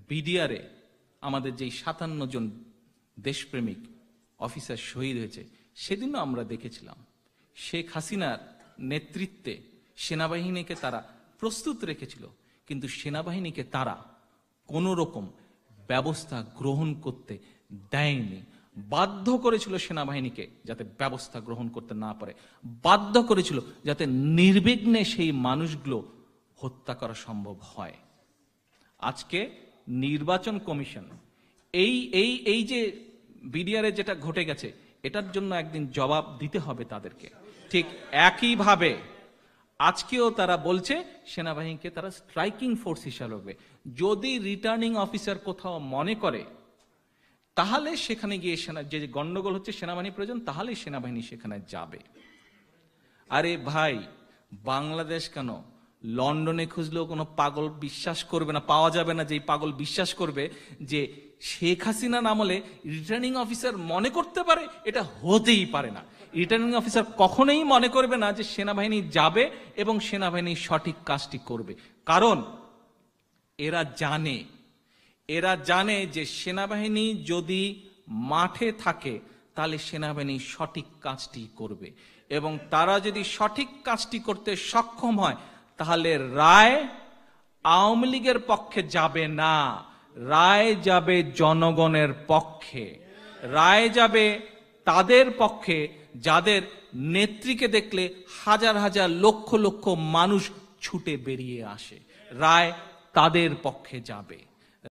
বিডিআরে আমাদের যেই 57 জন দেশপ্রেমিক অফিসার শহীদ হয়েছে, সেদিনও আমরা দেখেছিলাম শেখ হাসিনার নেতৃত্বে সেনাবাহিনীকে তারা প্রস্তুত রেখেছিল, কিন্তু সেনাবাহিনীকে তারা কোনো রকম ব্যবস্থা গ্রহণ করতে দেয়নি। বাধ্য করেছিল সেনাবাহিনীকে যাতে ব্যবস্থা গ্রহণ করতে না পারে, বাধ্য করেছিল যাতে নির্বিঘ্নে সেই মানুষগুলো হত্যা করা সম্ভব হয়। আজকে নির্বাচন কমিশন এই এই এই যে বিডিআরে যেটা ঘটে গেছে, এটার জন্য একদিন জবাব দিতে হবে তাদেরকে। ঠিক একইভাবে আজকেও তারা বলছে সেনাবাহিনীকে তারা স্ট্রাইকিং ফোর্স হিসাবে, যদি রিটার্নিং অফিসার কোথাও মনে করে তাহলে সেখানে গিয়ে যে গন্ডগোল হচ্ছে সেনাবাহিনী প্রয়োজন, তাহলে সেনাবাহিনী সেখানে যাবে। আরে ভাই, বাংলাদেশ কেন, লন্ডনে খুঁজলেও কোনো পাগল বিশ্বাস করবে না, পাওয়া যাবে না যে পাগল বিশ্বাস করবে যে শেখ হাসিনা আমলে রিটার্নিং অফিসার মনে করতে পারে। এটা হতেই পারে না। রিটার্নিং অফিসার কখনোই মনে করবে না যে সেনাবাহিনী যাবে এবং সেনাবাহিনী সঠিক কাজটি করবে, কারণ এরা জানে যে সেনাবাহিনী যদি মাঠে থাকে তাহলে সেনাবাহিনী সঠিক কাজটি করবে, এবং তারা যদি সঠিক কাজটি করতে সক্ষম হয় তাহলে রায় আওয়ামী লীগের পক্ষে যাবে না, রায় যাবে জনগণের পক্ষে, রায় যাবে তাদের পক্ষে যাদের নেত্রীকে দেখলে হাজার হাজার লক্ষ লক্ষ মানুষ ছুটে বেরিয়ে আসে, রায় তাদের পক্ষে যাবে।